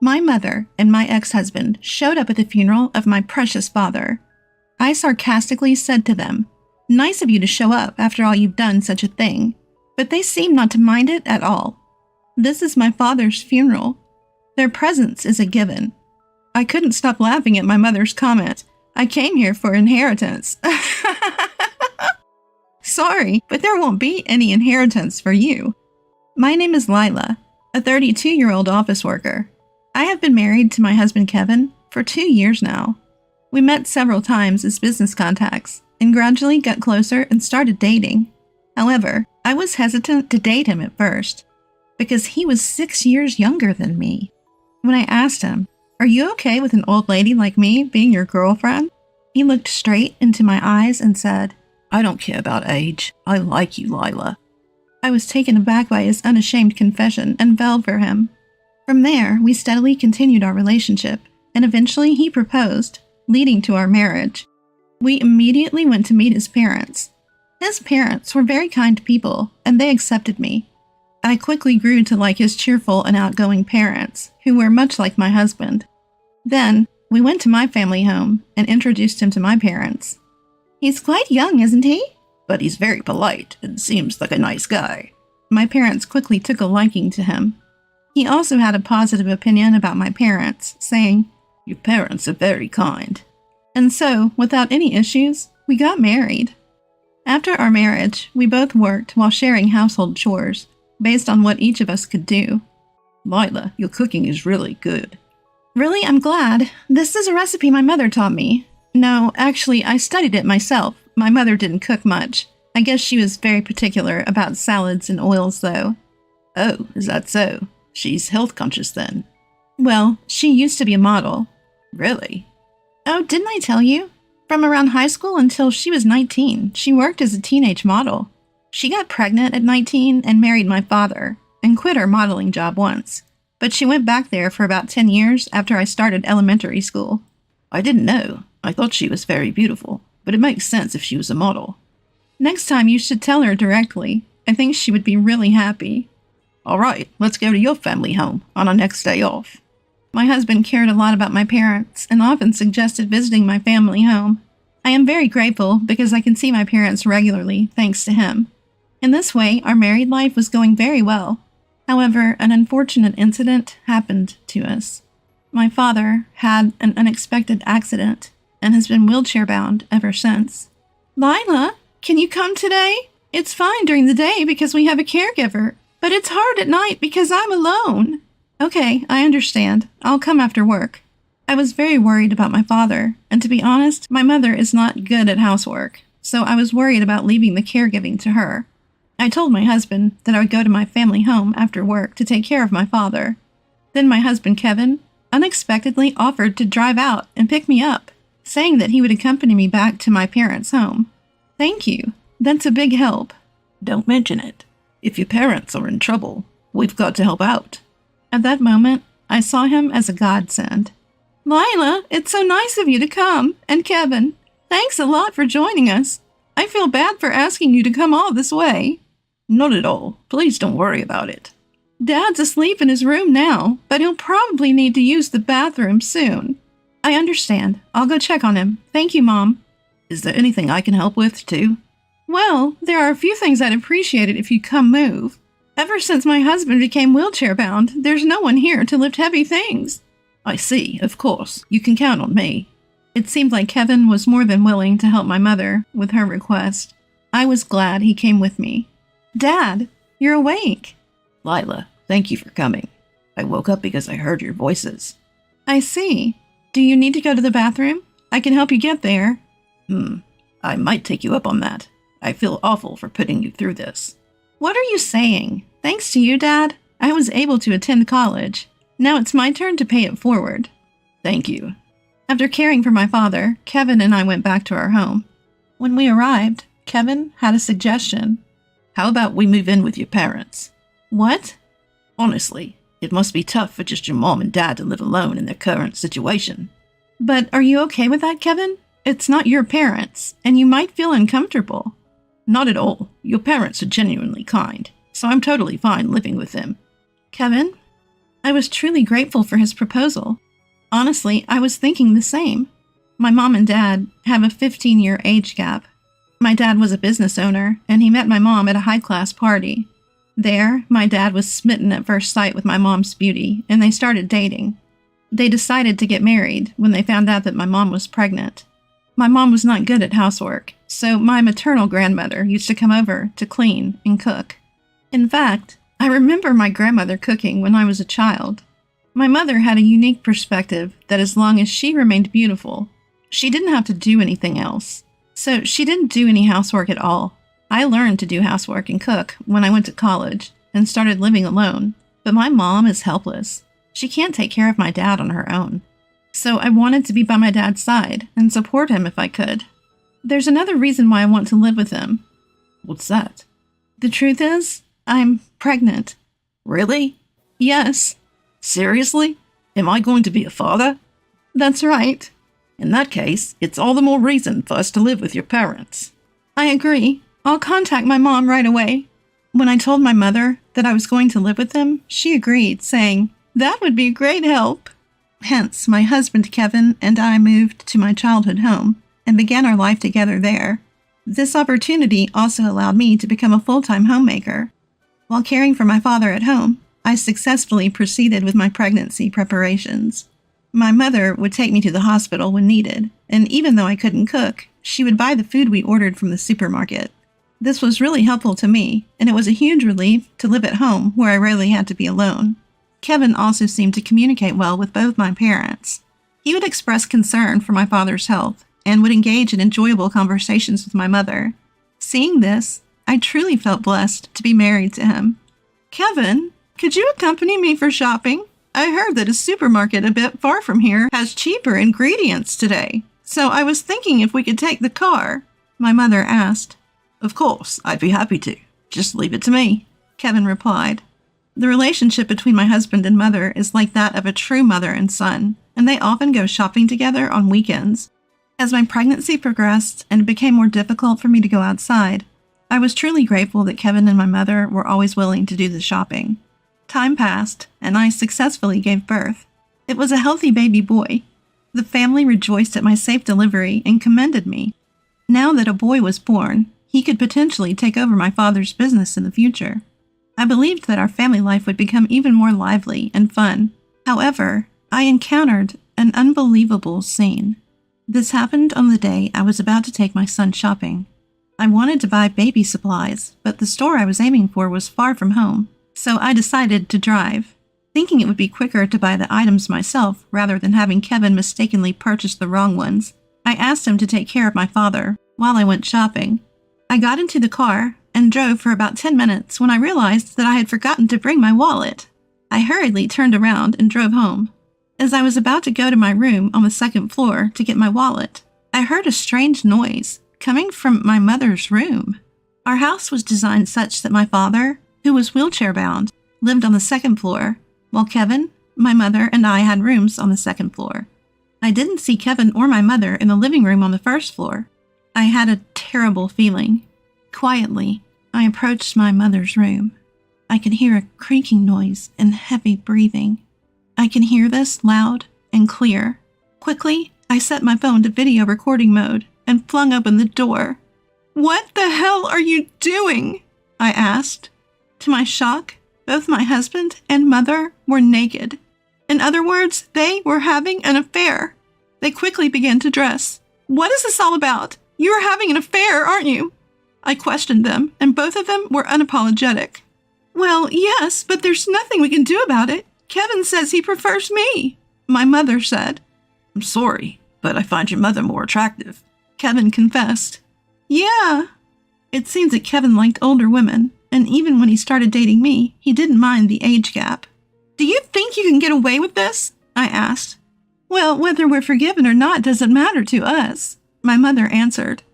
My mother and my ex-husband showed up at the funeral of my precious father. I sarcastically said to them, "Nice of you to show up after all you've done such a thing," but they seemed not to mind it at all. This is my father's funeral. Their presence is a given. I couldn't stop laughing at my mother's comment. I came here for inheritance. Sorry, but there won't be any inheritance for you. My name is Lila, a 32-year-old office worker. I have been married to my husband Kevin for 2 years now. We met several times as business contacts and gradually got closer and started dating. However, I was hesitant to date him at first because he was 6 years younger than me. When I asked him, "Are you okay with an old lady like me being your girlfriend?" he looked straight into my eyes and said, "I don't care about age. I like you, Lila." I was taken aback by his unashamed confession and fell for him. From there, we steadily continued our relationship, and eventually he proposed, leading to our marriage. We immediately went to meet his parents. His parents were very kind people, and they accepted me. I quickly grew to like his cheerful and outgoing parents, who were much like my husband. Then, we went to my family home and introduced him to my parents. "He's quite young, isn't he?" "But he's very polite and seems like a nice guy." My parents quickly took a liking to him. He also had a positive opinion about my parents, saying, "Your parents are very kind." And so, without any issues, we got married. After our marriage, we both worked while sharing household chores, based on what each of us could do. "Lila, your cooking is really good." "Really, I'm glad. This is a recipe my mother taught me. No, actually, I studied it myself. My mother didn't cook much. I guess she was very particular about salads and oils, though." "Oh, is that so? She's health conscious then." "Well, she used to be a model." "Really?" "Oh, didn't I tell you? From around high school until she was 19, she worked as a teenage model. She got pregnant at 19 and married my father, and quit her modeling job once. But she went back there for about 10 years after I started elementary school." "I didn't know. I thought she was very beautiful, but it makes sense if she was a model." "Next time you should tell her directly. I think she would be really happy." "All right, let's go to your family home on our next day off." My husband cared a lot about my parents and often suggested visiting my family home. I am very grateful because I can see my parents regularly thanks to him. In this way, our married life was going very well. However, an unfortunate incident happened to us. My father had an unexpected accident and has been wheelchair-bound ever since. "Lila, can you come today? It's fine during the day because we have a caregiver, but it's hard at night because I'm alone." "Okay, I understand. I'll come after work." I was very worried about my father, and to be honest, my mother is not good at housework, so I was worried about leaving the caregiving to her. I told my husband that I would go to my family home after work to take care of my father. Then my husband, Kevin, unexpectedly offered to drive out and pick me up, saying that he would accompany me back to my parents' home. Thank you. That's a big help. "Don't mention it. If your parents are in trouble, we've got to help out." At that moment, I saw him as a godsend. "Lila, it's so nice of you to come, and Kevin, thanks a lot for joining us. I feel bad for asking you to come all this way." "Not at all. Please don't worry about it." "Dad's asleep in his room now, but he'll probably need to use the bathroom soon." "I understand. I'll go check on him. Thank you, Mom." "Is there anything I can help with, too?" "Well, there are a few things I'd appreciate it if you'd come move. Ever since my husband became wheelchair-bound, there's no one here to lift heavy things." "I see. Of course. You can count on me." It seemed like Kevin was more than willing to help my mother with her request. I was glad he came with me. "Dad, you're awake." "Lila, thank you for coming. I woke up because I heard your voices." "I see. Do you need to go to the bathroom? I can help you get there." I might take you up on that. I feel awful for putting you through this." "What are you saying? Thanks to you, Dad, I was able to attend college. Now it's my turn to pay it forward." "Thank you." After caring for my father, Kevin and I went back to our home. When we arrived, Kevin had a suggestion. "How about we move in with your parents?" "What?" "Honestly, it must be tough for just your mom and dad to live alone in their current situation." "But are you okay with that, Kevin? It's not your parents, and you might feel uncomfortable." "Not at all. Your parents are genuinely kind, so I'm totally fine living with them." "Kevin, I was truly grateful for his proposal. Honestly, I was thinking the same. My mom and dad have a 15-year age gap. My dad was a business owner, and he met my mom at a high-class party. There, my dad was smitten at first sight with my mom's beauty, and they started dating. They decided to get married when they found out that my mom was pregnant. My mom was not good at housework, so my maternal grandmother used to come over to clean and cook. In fact, I remember my grandmother cooking when I was a child. My mother had a unique perspective that as long as she remained beautiful, she didn't have to do anything else. So she didn't do any housework at all. I learned to do housework and cook when I went to college and started living alone, but my mom is helpless. She can't take care of my dad on her own. So I wanted to be by my dad's side and support him if I could. There's another reason why I want to live with him. What's that? The truth is, I'm pregnant. Really? Yes. Seriously? Am I going to be a father? That's right. In that case, it's all the more reason for us to live with your parents. I agree. I'll contact my mom right away. When I told my mother that I was going to live with him, she agreed, saying, "That would be a great help." Hence, my husband Kevin and I moved to my childhood home and began our life together there. This opportunity also allowed me to become a full-time homemaker. While caring for my father at home, I successfully proceeded with my pregnancy preparations. My mother would take me to the hospital when needed, and even though I couldn't cook, she would buy the food we ordered from the supermarket. This was really helpful to me, and it was a huge relief to live at home where I rarely had to be alone. Kevin also seemed to communicate well with both my parents. He would express concern for my father's health and would engage in enjoyable conversations with my mother. Seeing this, I truly felt blessed to be married to him. "Kevin, could you accompany me for shopping? I heard that a supermarket a bit far from here has cheaper ingredients today, so I was thinking if we could take the car," my mother asked. Of course, I'd be happy to. Just leave it to me, Kevin replied. The relationship between my husband and mother is like that of a true mother and son, and they often go shopping together on weekends. As my pregnancy progressed and it became more difficult for me to go outside, I was truly grateful that Kevin and my mother were always willing to do the shopping. Time passed, and I successfully gave birth. It was a healthy baby boy. The family rejoiced at my safe delivery and commended me. Now that a boy was born, he could potentially take over my father's business in the future. I believed that our family life would become even more lively and fun. However, I encountered an unbelievable scene. This happened on the day I was about to take my son shopping. I wanted to buy baby supplies, but the store I was aiming for was far from home, so I decided to drive. Thinking it would be quicker to buy the items myself rather than having Kevin mistakenly purchase the wrong ones, I asked him to take care of my father while I went shopping. I got into the car and drove for about 10 minutes when I realized that I had forgotten to bring my wallet. I hurriedly turned around and drove home. As I was about to go to my room on the second floor to get my wallet, I heard a strange noise coming from my mother's room. Our house was designed such that my father, who was wheelchair-bound, lived on the second floor, while Kevin, my mother, and I had rooms on the second floor. I didn't see Kevin or my mother in the living room on the first floor. I had a terrible feeling. Quietly, I approached my mother's room. I could hear a creaking noise and heavy breathing. I can hear this loud and clear. Quickly, I set my phone to video recording mode and flung open the door. "What the hell are you doing?" I asked. To my shock, both my husband and mother were naked. In other words, they were having an affair. They quickly began to dress. "What is this all about? You are having an affair, aren't you?" I questioned them, and both of them were unapologetic. "Well, yes, but there's nothing we can do about it. Kevin says he prefers me," my mother said. I'm sorry, but I find your mother more attractive, Kevin confessed. Yeah. It seems that Kevin liked older women, and even when he started dating me, he didn't mind the age gap. "Do you think you can get away with this?" I asked. "Well, whether we're forgiven or not doesn't matter to us," my mother answered.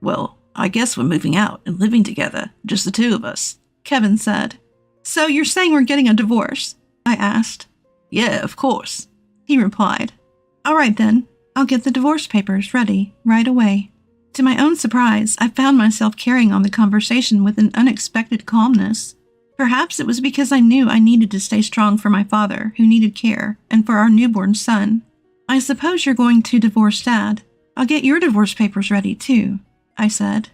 Well, I guess we're moving out and living together, just the two of us, Kevin said. "So you're saying we're getting a divorce?" I asked. Yeah, of course, he replied. "All right then, I'll get the divorce papers ready right away." To my own surprise, I found myself carrying on the conversation with an unexpected calmness. Perhaps it was because I knew I needed to stay strong for my father, who needed care, and for our newborn son. I suppose you're going to divorce Dad. I'll get your divorce papers ready, too, I said.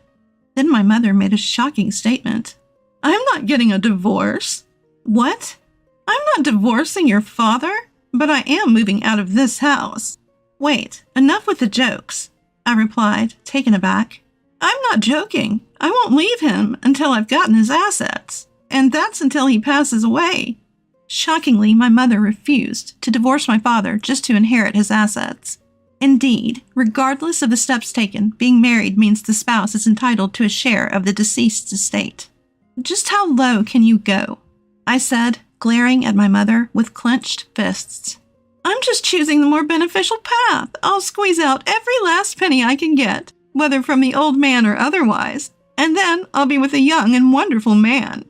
Then my mother made a shocking statement. I'm not getting a divorce. What? I'm not divorcing your father, but I am moving out of this house. Wait, enough with the jokes, I replied, taken aback. I'm not joking. I won't leave him until I've gotten his assets, and that's until he passes away. Shockingly, my mother refused to divorce my father just to inherit his assets. Indeed, regardless of the steps taken, being married means the spouse is entitled to a share of the deceased's estate. Just how low can you go? I said, glaring at my mother with clenched fists. I'm just choosing the more beneficial path. I'll squeeze out every last penny I can get, whether from the old man or otherwise, and then I'll be with a young and wonderful man.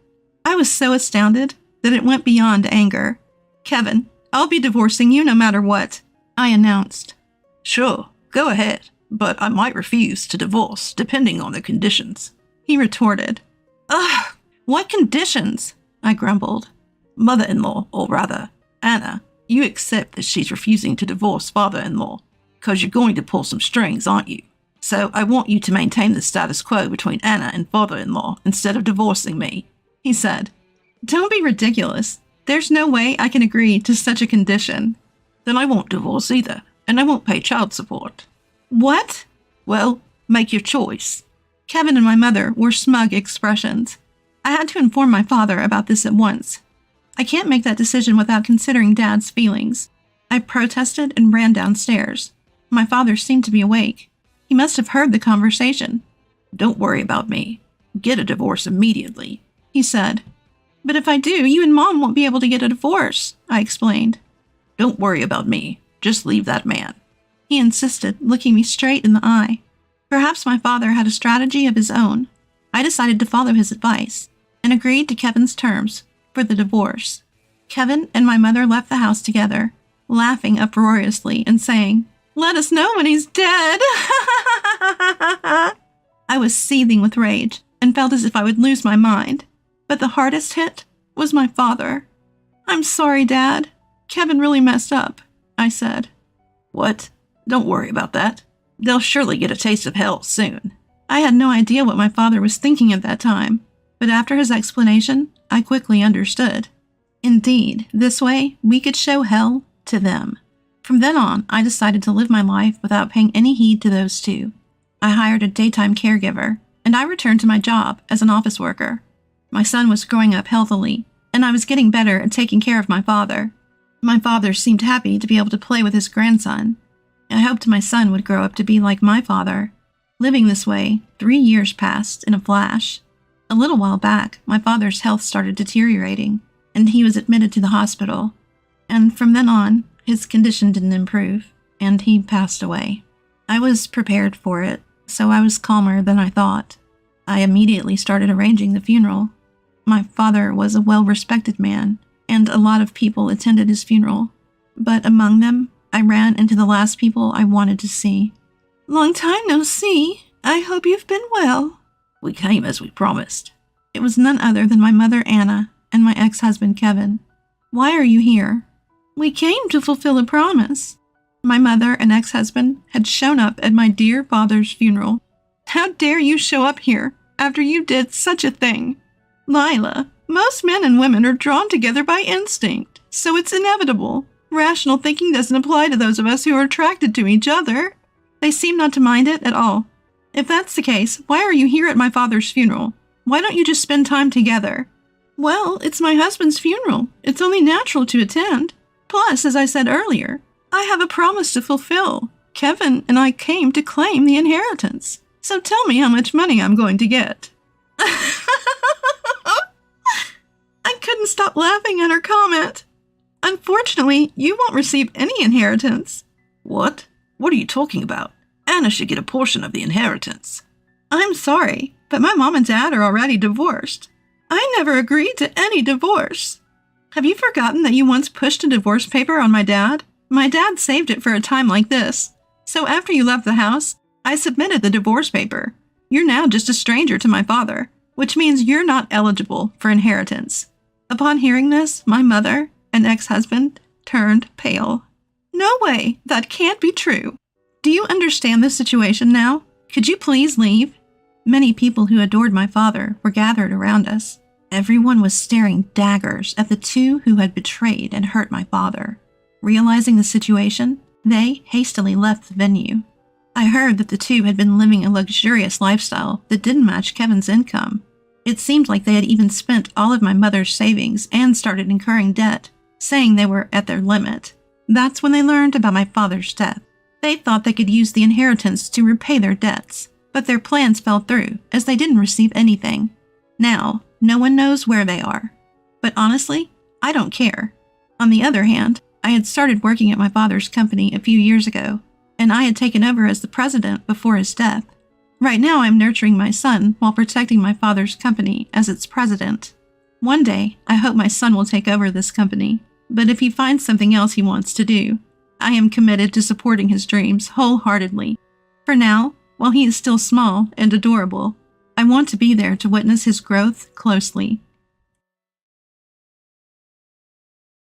I was so astounded that it went beyond anger. Kevin, I'll be divorcing you no matter what, I announced. Sure, go ahead, but I might refuse to divorce depending on the conditions, he retorted. Ugh, what conditions? I grumbled. Mother-in-law, or rather, Anna, you accept that she's refusing to divorce father-in-law, because you're going to pull some strings, aren't you? So I want you to maintain the status quo between Anna and father-in-law instead of divorcing me, he said. Don't be ridiculous. There's no way I can agree to such a condition. Then I won't divorce either, and I won't pay child support. What? Well, make your choice. Kevin and my mother wore smug expressions. I had to inform my father about this at once. I can't make that decision without considering Dad's feelings. I protested and ran downstairs. My father seemed to be awake. He must have heard the conversation. Don't worry about me. Get a divorce immediately, he said. But if I do, you and Mom won't be able to get a divorce, I explained. Don't worry about me. Just leave that man, he insisted, looking me straight in the eye. Perhaps my father had a strategy of his own. I decided to follow his advice and agreed to Kevin's terms for the divorce. Kevin and my mother left the house together, laughing uproariously and saying, "Let us know when he's dead." I was seething with rage and felt as if I would lose my mind. But the hardest hit was my father. I'm sorry, Dad. Kevin really messed up, I said. What? Don't worry about that. They'll surely get a taste of hell soon. I had no idea what my father was thinking at that time, but after his explanation, I quickly understood. Indeed, this way we could show hell to them. From then on, I decided to live my life without paying any heed to those two. I hired a daytime caregiver, and I returned to my job as an office worker. My son was growing up healthily, and I was getting better at taking care of my father. My father seemed happy to be able to play with his grandson. I hoped my son would grow up to be like my father. Living this way, 3 years passed in a flash. A little while back, my father's health started deteriorating, and he was admitted to the hospital. And from then on, his condition didn't improve, and he passed away. I was prepared for it, so I was calmer than I thought. I immediately started arranging the funeral. My father was a well-respected man, and a lot of people attended his funeral. But among them, I ran into the last people I wanted to see. Long time no see. I hope you've been well. We came as we promised. It was none other than my mother, Anna, and my ex-husband, Kevin. Why are you here? We came to fulfill a promise. My mother and ex-husband had shown up at my dear father's funeral. How dare you show up here after you did such a thing? Lila, most men and women are drawn together by instinct, so it's inevitable. Rational thinking doesn't apply to those of us who are attracted to each other. They seem not to mind it at all. If that's the case, why are you here at my father's funeral? Why don't you just spend time together? Well, it's my husband's funeral. It's only natural to attend. Plus, as I said earlier, I have a promise to fulfill. Kevin and I came to claim the inheritance. So tell me how much money I'm going to get. I couldn't stop laughing at her comment. Unfortunately, you won't receive any inheritance. What? What are you talking about? Anna should get a portion of the inheritance. I'm sorry, but my mom and dad are already divorced. I never agreed to any divorce. Have you forgotten that you once pushed a divorce paper on my dad? My dad saved it for a time like this. So after you left the house, I submitted the divorce paper. You're now just a stranger to my father. which means you're not eligible for inheritance. Upon hearing this, my mother and ex-husband turned pale. No way, that can't be true. Do you understand the situation now? Could you please leave? Many people who adored my father were gathered around us. Everyone was staring daggers at the two who had betrayed and hurt my father. Realizing the situation, they hastily left the venue. I heard that the two had been living a luxurious lifestyle that didn't match Kevin's income. It seemed like they had even spent all of my mother's savings and started incurring debt, saying they were at their limit. That's when they learned about my father's death. They thought they could use the inheritance to repay their debts, but their plans fell through as they didn't receive anything. Now, no one knows where they are. But honestly, I don't care. On the other hand, I had started working at my father's company a few years ago, and I had taken over as the president before his death. Right now, I'm nurturing my son while protecting my father's company as its president. One day, I hope my son will take over this company, but if he finds something else he wants to do, I am committed to supporting his dreams wholeheartedly. For now, while he is still small and adorable, I want to be there to witness his growth closely.